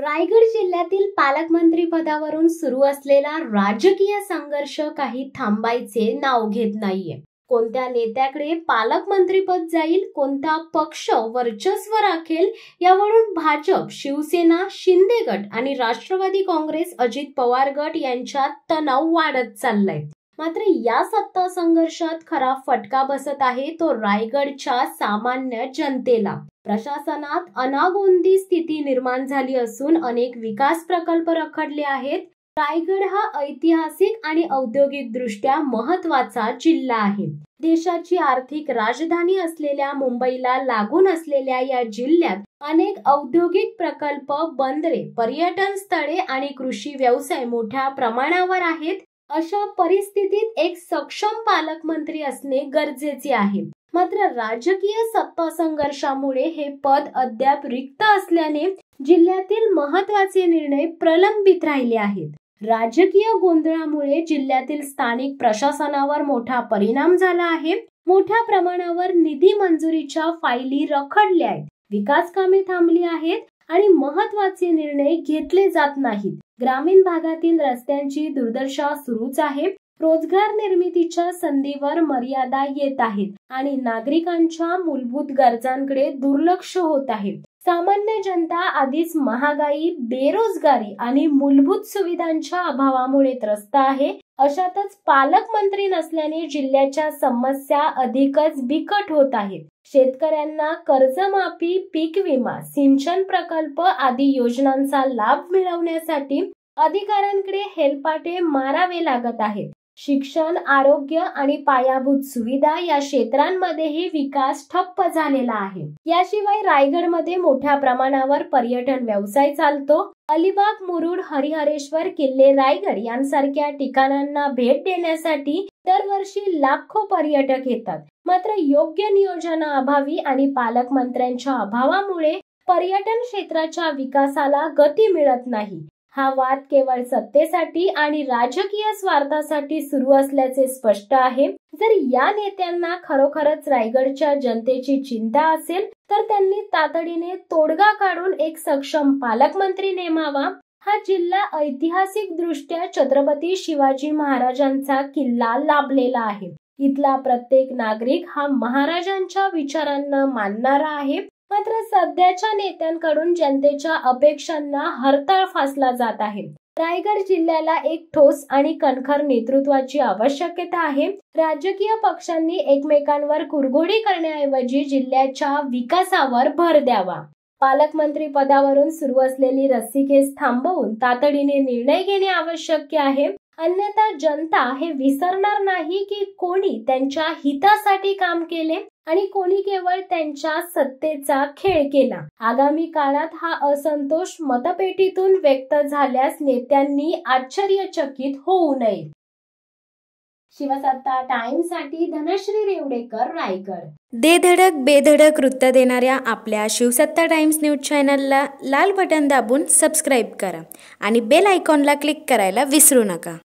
रायगड जिल्ह्यातील पालकमंत्री पदावरून सुरू असलेला राजकीय संघर्ष काही थांबायचे नाव घेत नाहीये। कोणत्या नेत्याकडे पालकमंत्रीपद जाईल, कोणता पक्ष वर्चस्व राखेल, यावरून भाजप, शिवसेना, शिंदे गट आणि राष्ट्रवादी काँग्रेस, अजित पवार गट यांच्यात तणाव वाढत चाललाय। मात्र या सत्ता संघर्षात खरा फटका बसत आहे तो रायगडच्या सामान्य जनतेला। प्रशासनात अनागोंदी स्थिती निर्माण झाली असून अनेक विकास प्रकल्प रखडले आहेत। रायगड हा ऐतिहासिक आणि औद्योगिक दृष्ट्या महत्त्वाचा जिल्हा आहे। देशाची आर्थिक राजधानी असलेल्या मुंबईला लागून असलेल्या या जिल्ह्यात अनेक औद्योगिक प्रकल्प, बंदरे, पर्यटन स्थळे आणि कृषी व्यवसाय मोठ्या प्रमाणावर आहेत। अशा परिस्थितीत एक सक्षम पालकमंत्री असणे गरजेचे आहे। मात्र राजकीय सत्ता संघर्षामुळे हे पद अद्याप रिक्त असल्याने जिल्ह्यातील महत्त्वाचे निर्णय प्रलंबित राहिले आहेत। राजकीय गोंधळामुळे जिल्ह्यातील स्थानिक प्रशासनावर मोठा परिणाम झाला आहे। मोठ्या प्रमाणावर निधी मंजुरीच्या फायली रखडल्या आहेत, विकास कामे थांबली आहेत आणि महत्त्वाचे निर्णय घेतले जात नाहीत। ग्रामीण भागातील रस्त्यांची दुर्दशा सुरूच आहे। रोजगार निर्मितीच्या संधीवर मर्यादा येत आहेत आणि नागरिकांच्या मूलभूत गरजांकडे दुर्लक्ष होत आहे। सामान्य जनता आधीच महागाई, बेरोजगारी आणि मूलभूत सुविधांच्या अभावामुळे त्रस्त आहे। अशातच पालकमंत्री नसल्याने जिल्ह्याच्या समस्या अधिकच बिकट होत आहेत। शेतकऱ्यांना कर्जमाफी, पीक विमा, सिंचन प्रकल्प आदी योजनांचा लाभ मिळवण्यासाठी अधिकाऱ्यांकडे हेलपाटे मारावे लागत आहेत। शिक्षण, आरोग्य आणि पायाभूत सुविधा या क्षेत्रांमध्येही विकास ठप्प झालेला आहे। याशिवाय रायगडमध्ये मोठ्या प्रमाणावर पर्यटन व्यवसाय चालतो। अलिबाग, मुरुड, हरिहरेश्वर, किल्ले रायगड यांसारख्या ठिकाणांना भेट देण्यासाठी दरवर्षी लाखो पर्यटक येतात। मात्र योग्य नियोजनाअभावी आणि पालकमंत्र्यांच्या अभावामुळे पर्यटन क्षेत्राच्या विकासाला गती मिळत नाही। हा वाद केवळ सत्तेसाठी आणि राजकीय स्वार्थासाठी सुरू असल्याचे स्पष्ट आहे। जर या नेत्यांना खरोखरच रायगडच्या जनतेची चिंता असेल तर त्यांनी तातडीने तोडगा काढून एक सक्षम पालकमंत्री नेमावा। हा जिल्हा ऐतिहासिक दृष्ट्या छत्रपती शिवाजी महाराजांचा किल्ला लाभलेला आहे। इथला प्रत्येक नागरिक हा महाराजांच्या विचारांना मानणारा आहे। मात्र सध्याच्या नेत्यांकडून जनतेच्या अपेक्षांना हरताळ फासला जात आहे। रायगड जिल्ह्याला एक ठोस आणि कणखर नेतृत्वाची आवश्यकता आहे। राजकीय पक्षांनी एकमेकांवर कुरघोडी करण्याऐवजी जिल्ह्याच्या विकासावर भर द्यावा। पालकमंत्री पदावरून सुरू असलेली रस्सीखेच थांबवून तातडीने निर्णय घेणे आवश्यक आहे। अन्यथा जनता हे विसरणार नाही की कोणी त्यांच्या हितासाठी काम केले आणि कोणी केवळ त्यांच्या सत्तेचा खेळ केला। आगामी काळात हा असंतोष मतपेटीतून व्यक्त झाल्यास नेत्यांनी आश्चर्यचकित होऊ नये। शिवसत्ता टाइम्ससाठी धनश्री रेवडेकर, रायगड। दे धडक बेधडक वृत्त देणाऱ्या आपल्या शिवसत्ता टाइम्स न्यूज चॅनलला लाल बटन दाबून सबस्क्राईब करा आणि बेल आयकॉनला क्लिक करायला विसरू नका।